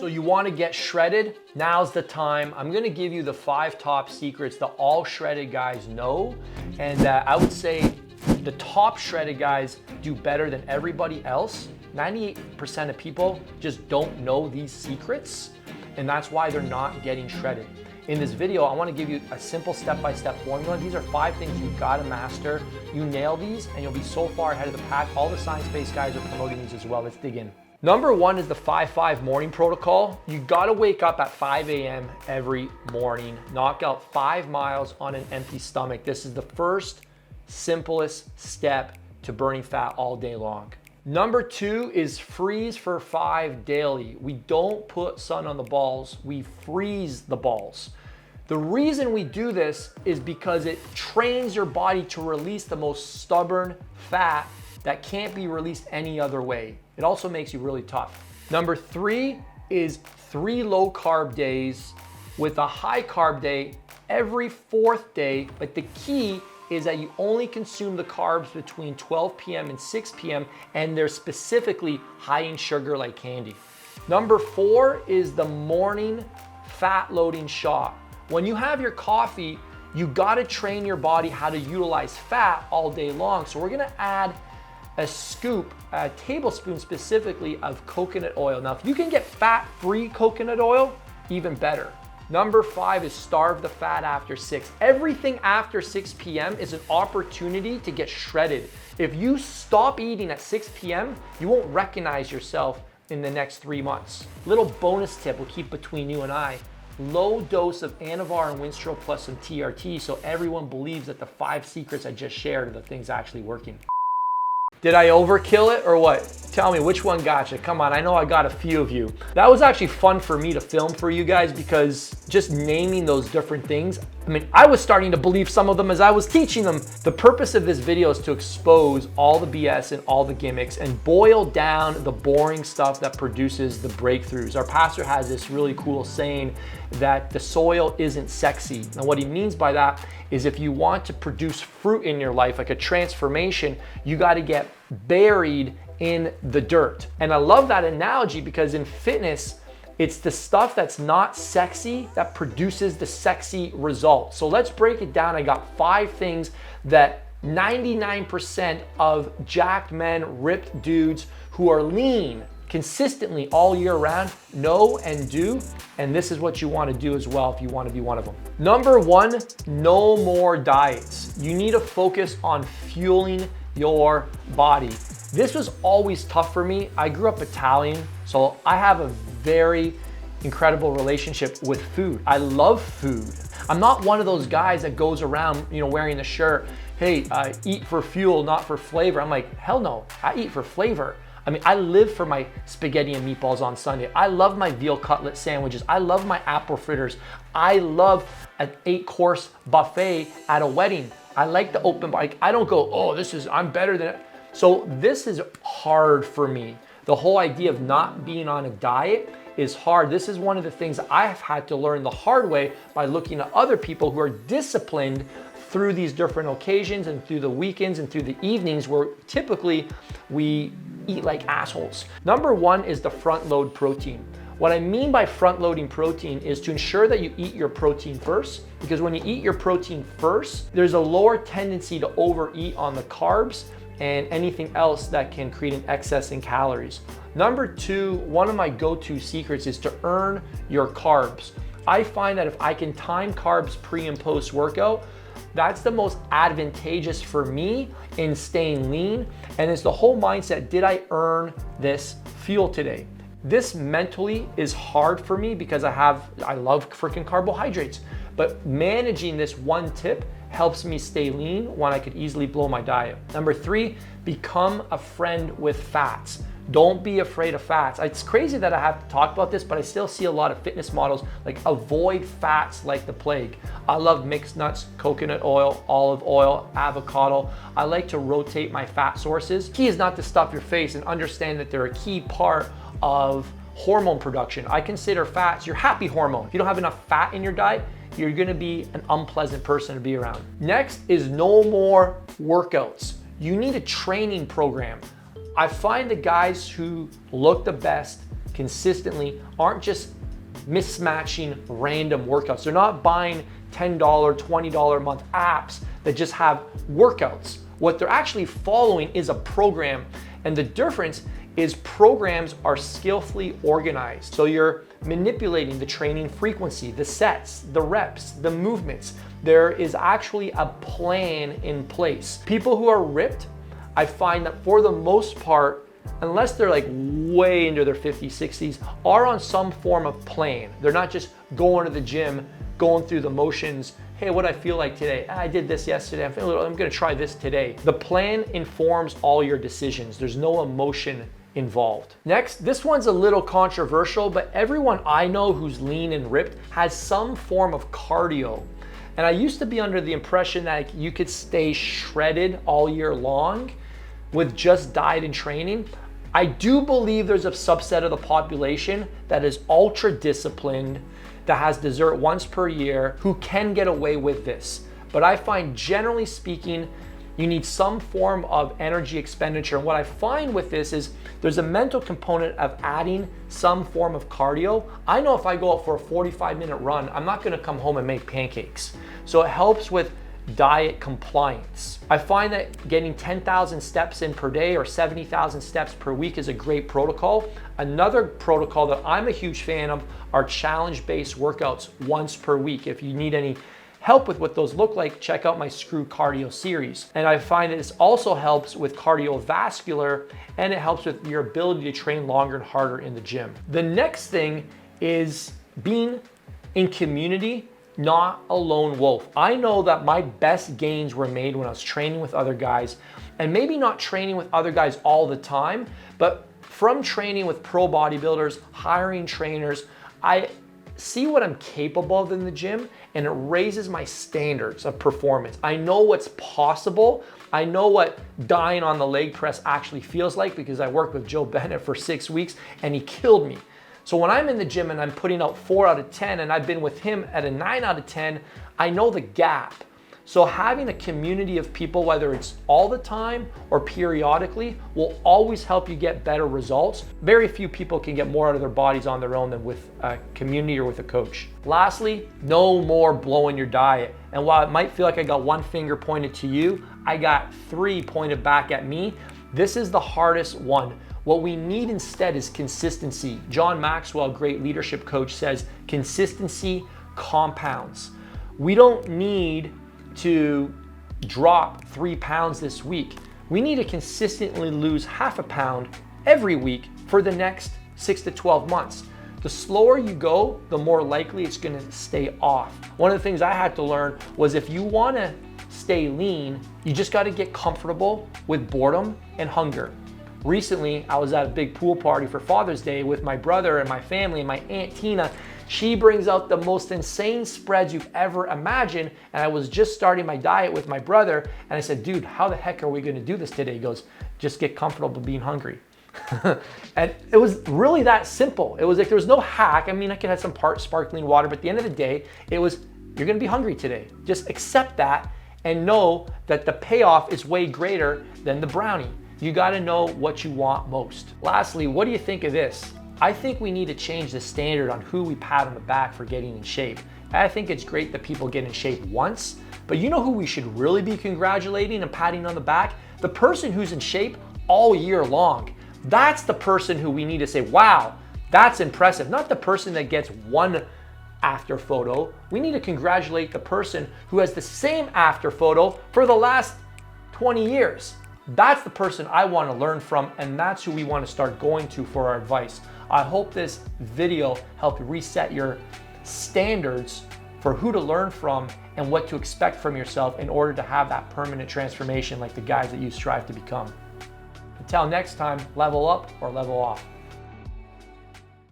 So you want to get shredded? Now's the time. I'm going to give you the 5 top secrets that all shredded guys know, and that I would say the top shredded guys do better than everybody else. 98% of people just don't know these secrets, and that's why they're not getting shredded. In this video, I want to give you a simple step-by-step formula. These are 5 things you've got to master. You nail these and you'll be so far ahead of the pack. All the science-based guys are promoting these as well. Let's dig in. Number 1 is the 5-5 morning protocol. You gotta wake up at 5 a.m. every morning, knock out 5 miles on an empty stomach. This is the first, simplest step to burning fat all day long. Number 2 is freeze for 5 daily. We don't put sun on the balls, we freeze the balls. The reason we do this is because it trains your body to release the most stubborn fat that can't be released any other way. It also makes you really tough. Number 3 is 3 low carb days with a high carb day every 4th day, but the key is that you only consume the carbs between 12 p.m. and 6 p.m. and they're specifically high in sugar like candy. Number 4 is the morning fat loading shot. When you have your coffee, you gotta train your body how to utilize fat all day long. So we're gonna add a scoop, a tablespoon specifically, of coconut oil. Now, if you can get fat-free coconut oil, even better. Number 5 is starve the fat after 6. Everything after 6 p.m. is an opportunity to get shredded. If you stop eating at 6 p.m., you won't recognize yourself in the next 3 months. Little bonus tip we'll keep between you and I. Low dose of Anavar and Winstrol plus some TRT, so everyone believes that the 5 secrets I just shared are the things actually working. Did I overkill it or what? Tell me which one got you. Come on, I know I got a few of you. That was actually fun for me to film for you guys because just naming those different things, I mean, I was starting to believe some of them as I was teaching them. The purpose of this video is to expose all the BS and all the gimmicks and boil down the boring stuff that produces the breakthroughs. Our pastor has this really cool saying that the soil isn't sexy. And what he means by that is if you want to produce fruit in your life, like a transformation, you got to get buried in the dirt. And I love that analogy because in fitness, it's the stuff that's not sexy that produces the sexy results. So let's break it down. I got 5 things that 99% of jacked men, ripped dudes who are lean consistently all year round know and do, and this is what you want to do as well if you want to be one of them. Number 1, no more diets. You need to focus on fueling your body. This was always tough for me. I grew up Italian, so I have a very incredible relationship with food. I love food. I'm not one of those guys that goes around, wearing the shirt, hey, eat for fuel, not for flavor. I'm like, hell no, I eat for flavor. I mean, I live for my spaghetti and meatballs on Sunday. I love my veal cutlet sandwiches. I love my apple fritters. I love an 8-course buffet at a wedding. I like the open bar. I don't go, oh, I'm better than it. So this is hard for me. The whole idea of not being on a diet is hard. This is one of the things I've had to learn the hard way by looking at other people who are disciplined through these different occasions and through the weekends and through the evenings where typically we eat like assholes. Number 1 is the front load protein. What I mean by front loading protein is to ensure that you eat your protein first, because when you eat your protein first, there's a lower tendency to overeat on the carbs and anything else that can create an excess in calories. Number 2, one of my go-to secrets is to earn your carbs. I find that if I can time carbs pre and post workout, that's the most advantageous for me in staying lean. And it's the whole mindset, did I earn this fuel today? This mentally is hard for me because I love freaking carbohydrates, but managing this one tip helps me stay lean when I could easily blow my diet. Number 3, become a friend with fats. Don't be afraid of fats. It's crazy that I have to talk about this, but I still see a lot of fitness models like avoid fats like the plague. I love mixed nuts, coconut oil, olive oil, avocado. I like to rotate my fat sources. Key is not to stuff your face and understand that they're a key part of hormone production. I consider fats your happy hormone. If you don't have enough fat in your diet, you're gonna be an unpleasant person to be around. Next is no more workouts. You need a training program. I find the guys who look the best consistently aren't just mismatching random workouts. They're not buying $10, $20 a month apps that just have workouts. What they're actually following is a program, and the difference is programs are skillfully organized. So you're manipulating the training frequency, the sets, the reps, the movements. There is actually a plan in place. People who are ripped, I find that for the most part, unless they're like way into their 50s, 60s, are on some form of plan. They're not just going to the gym, going through the motions. Hey, what I feel like today? I did this yesterday. I'm gonna try this today. The plan informs all your decisions. There's no emotion involved. Next, this one's a little controversial, but everyone I know who's lean and ripped has some form of cardio. And I used to be under the impression that you could stay shredded all year long with just diet and training. I do believe there's a subset of the population that is ultra disciplined, that has dessert once per year, who can get away with this. But I find, generally speaking, you need some form of energy expenditure. And what I find with this is there's a mental component of adding some form of cardio. I know if I go out for a 45-minute run, I'm not gonna come home and make pancakes. So it helps with diet compliance. I find that getting 10,000 steps in per day or 70,000 steps per week is a great protocol. Another protocol that I'm a huge fan of are challenge-based workouts once per week. If you need any help with what those look like, check out my Screw Cardio series. And I find that this also helps with cardiovascular, and it helps with your ability to train longer and harder in the gym. The next thing is being in community, not a lone wolf. I know that my best gains were made when I was training with other guys, and maybe not training with other guys all the time, but from training with pro bodybuilders, hiring trainers, I see what I'm capable of in the gym, and it raises my standards of performance. I know what's possible. I know what dying on the leg press actually feels like, because I worked with Joe Bennett for 6 weeks and he killed me. So when I'm in the gym and I'm putting out 4 out of 10, and I've been with him at a 9 out of 10, I know the gap. So having a community of people, whether it's all the time or periodically, will always help you get better results. Very few people can get more out of their bodies on their own than with a community or with a coach. Lastly, no more blowing your diet. And while it might feel like I got one finger pointed to you, I got 3 pointed back at me. This is the hardest one. What we need instead is consistency. John Maxwell, great leadership coach, says consistency compounds. We don't need to drop 3 pounds this week. We need to consistently lose half a pound every week for the next 6 to 12 months. The slower you go, the more likely it's gonna stay off. One of the things I had to learn was, if you wanna stay lean, you just gotta get comfortable with boredom and hunger. Recently, I was at a big pool party for Father's Day with my brother and my family, and my Aunt Tina. She brings out the most insane spreads you've ever imagined. And I was just starting my diet with my brother, and I said, dude, how the heck are we gonna do this today? He goes, just get comfortable being hungry. And it was really that simple. It was like there was no hack. I mean, I could have some sparkling water, but at the end of the day, it was, you're gonna be hungry today. Just accept that and know that the payoff is way greater than the brownie. You gotta know what you want most. Lastly, what do you think of this? I think we need to change the standard on who we pat on the back for getting in shape. I think it's great that people get in shape once, but you know who we should really be congratulating and patting on the back? The person who's in shape all year long. That's the person who we need to say, wow, that's impressive. Not the person that gets one after photo. We need to congratulate the person who has the same after photo for the last 20 years. That's the person I want to learn from, and that's who we want to start going to for our advice. I hope this video helped reset your standards for who to learn from and what to expect from yourself in order to have that permanent transformation like the guys that you strive to become. Until next time, level up or level off.